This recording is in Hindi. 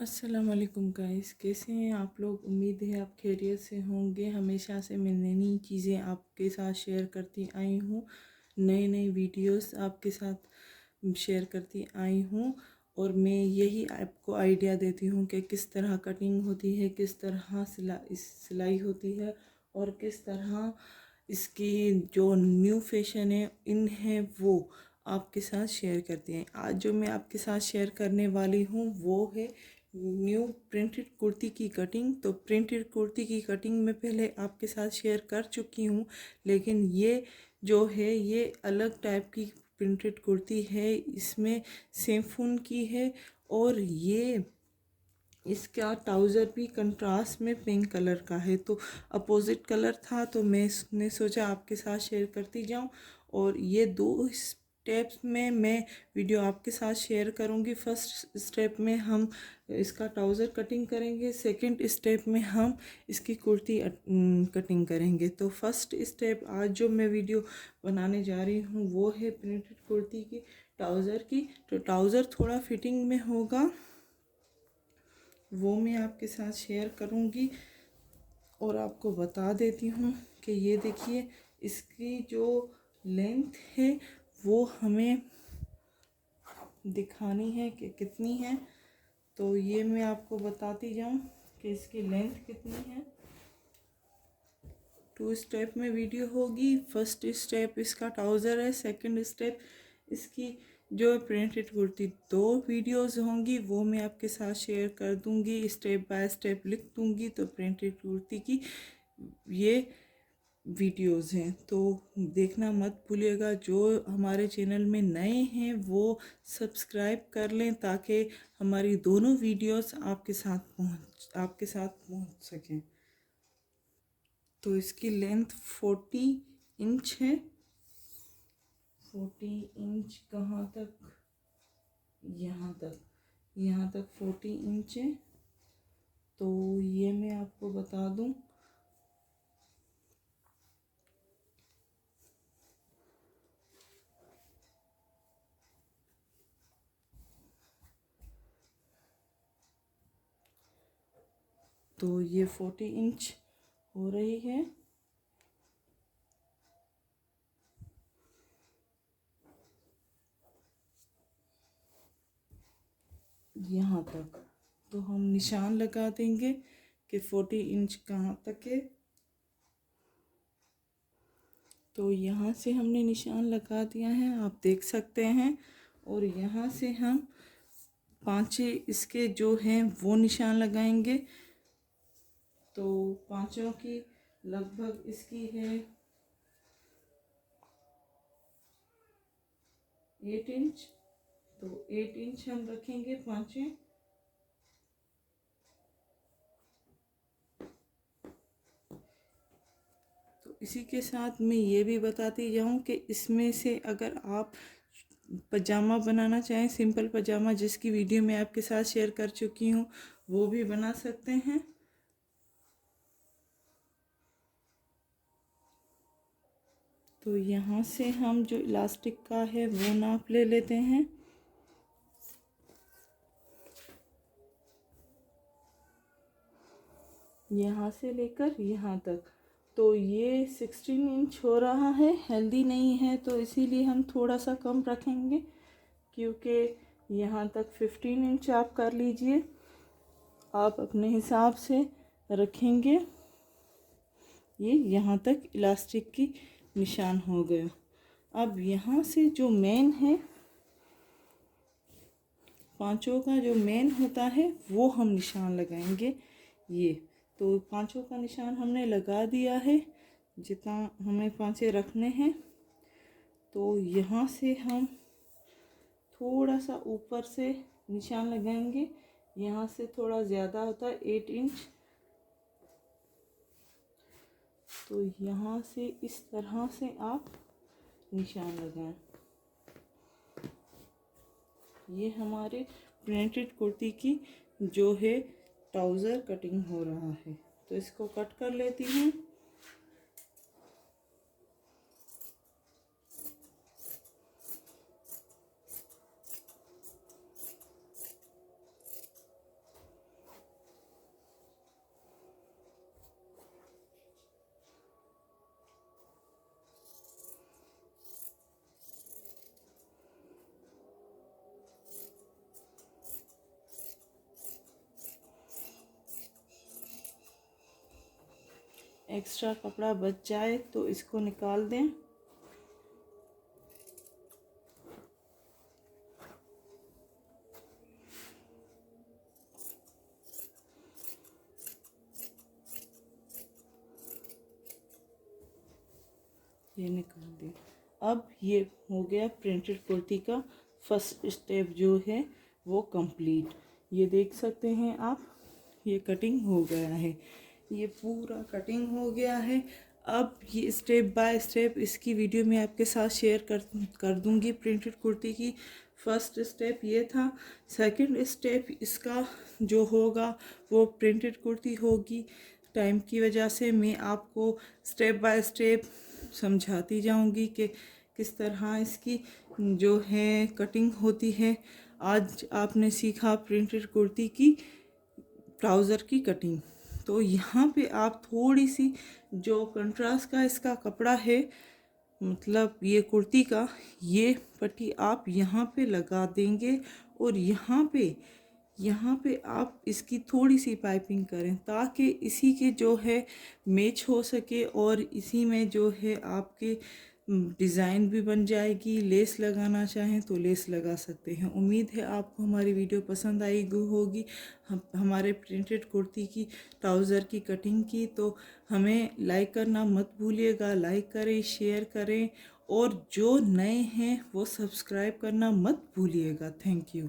अस्सलाम वालेकुम गाइस, कैसे हैं आप लोग। उम्मीद है आप खैरियत से होंगे। हमेशा से मैं नई नई चीज़ें आपके साथ शेयर करती आई हूँ, नए नए वीडियोस आपके साथ शेयर करती आई हूँ। और मैं यही आपको आइडिया देती हूँ कि किस तरह कटिंग होती है, किस तरह सिलाई होती है और किस तरह इसकी जो न्यू फैशन है इन है वो आपके साथ शेयर करती हैं। आज जो मैं आपके साथ शेयर करने वाली हूँ वो है न्यू प्रिंटेड कुर्ती की कटिंग। तो प्रिंटेड कुर्ती की कटिंग मैं पहले आपके साथ शेयर कर चुकी हूँ, लेकिन ये जो है ये अलग टाइप की प्रिंटेड कुर्ती है। इसमें सेफून की है और ये इसका ट्राउज़र भी कंट्रास्ट में पिंक कलर का है। तो अपोजिट कलर था तो मैंने सोचा आपके साथ शेयर करती जाऊं। और ये दो स्टेप्स में मैं वीडियो आपके साथ शेयर करूंगी। फर्स्ट स्टेप में हम इसका ट्राउज़र कटिंग करेंगे, सेकंड स्टेप में हम इसकी कुर्ती कटिंग करेंगे। तो फर्स्ट स्टेप आज जो मैं वीडियो बनाने जा रही हूँ वो है प्रिंटेड कुर्ती की ट्राउज़र की। तो ट्राउज़र थोड़ा फिटिंग में होगा, वो मैं आपके साथ शेयर करूंगी। और आपको बता देती हूँ कि ये देखिए इसकी जो लेंथ है वो हमें दिखानी है कि कितनी है। तो ये मैं आपको बताती जाऊँ कि इसकी लेंथ कितनी है। टू स्टेप में वीडियो होगी। फर्स्ट स्टेप इसका ट्राउज़र है, सेकंड स्टेप इसकी जो प्रिंटेड कुर्ती। दो वीडियोस होंगी वो मैं आपके साथ शेयर कर दूंगी, स्टेप बाय स्टेप लिख दूंगी। तो प्रिंटेड कुर्ती की ये वीडियोस हैं तो देखना मत भूलिएगा। जो हमारे चैनल में नए हैं वो सब्सक्राइब कर लें ताकि हमारी दोनों वीडियोस आपके साथ पहुंच सकें। तो इसकी लेंथ 40 इंच है। 40 इंच कहाँ तक, यहाँ तक 40 इंच है। तो ये मैं आपको बता दूं, तो ये 40 इंच हो रही है। यहाँ तक तो हम निशान लगा देंगे कि 40 इंच कहाँ तक है। तो यहाँ से हमने निशान लगा दिया है, आप देख सकते हैं। और यहाँ से हम पांचे इसके जो हैं वो निशान लगाएंगे। तो पांचों की लगभग इसकी है 8 इंच। तो 8 इंच हम रखेंगे पांचे। तो इसी के साथ मैं ये भी बताती जाऊँ कि इसमें से अगर आप पजामा बनाना चाहें, सिंपल पजामा जिसकी वीडियो मैं आपके साथ शेयर कर चुकी हूँ, वो भी बना सकते हैं। तो यहाँ से हम जो इलास्टिक का है वो नाप ले लेते हैं। यहाँ से लेकर यहाँ तक। तो ये 16 इंच हो रहा है, हेल्दी नहीं है तो इसीलिए हम थोड़ा सा कम रखेंगे, क्योंकि यहाँ तक 15 इंच आप कर लीजिए, आप अपने हिसाब से रखेंगे। ये यहाँ तक इलास्टिक की निशान हो गया। अब यहाँ से जो मेन है, पांचों का जो मेन होता है वो हम निशान लगाएंगे। ये तो पांचों का निशान हमने लगा दिया है, जितना हमें पांचे रखने हैं। तो यहाँ से हम थोड़ा सा ऊपर से निशान लगाएंगे। यहाँ से थोड़ा ज़्यादा होता है 8 इंच। तो यहाँ से इस तरह से आप निशान लगाएं। ये हमारे प्रिंटेड कुर्ती की जो है ट्राउज़र कटिंग हो रहा है। तो इसको कट कर लेती हूँ। एक्स्ट्रा कपड़ा बच जाए तो इसको निकाल दें। ये निकाल दें। अब ये हो गया प्रिंटेड कुर्ती का फर्स्ट स्टेप जो है वो कंप्लीट। ये देख सकते हैं आप, ये कटिंग हो गया है, ये पूरा कटिंग हो गया है। अब ये स्टेप बाय स्टेप इसकी वीडियो मैं आपके साथ शेयर कर दूंगी। प्रिंटेड कुर्ती की फर्स्ट स्टेप ये था। सेकंड स्टेप इसका जो होगा वो प्रिंटेड कुर्ती होगी। टाइम की वजह से मैं आपको स्टेप बाय स्टेप समझाती जाऊंगी कि किस तरह इसकी जो है कटिंग होती है। आज आपने सीखा प्रिंटेड कुर्ती की ट्राउज़र की कटिंग। तो यहाँ पे आप थोड़ी सी जो कंट्रास्ट का इसका कपड़ा है, मतलब ये कुर्ती का, ये पट्टी आप यहाँ पे लगा देंगे और यहाँ पे आप इसकी थोड़ी सी पाइपिंग करें ताकि इसी के जो है मैच हो सके और इसी में जो है आपके डिज़ाइन भी बन जाएगी। लेस लगाना चाहें तो लेस लगा सकते हैं। उम्मीद है आपको हमारी वीडियो पसंद आई होगी हमारे प्रिंटेड कुर्ती की ट्राउज़र की कटिंग की। तो हमें लाइक करना मत भूलिएगा, लाइक करें, शेयर करें और जो नए हैं वो सब्सक्राइब करना मत भूलिएगा। Thank you.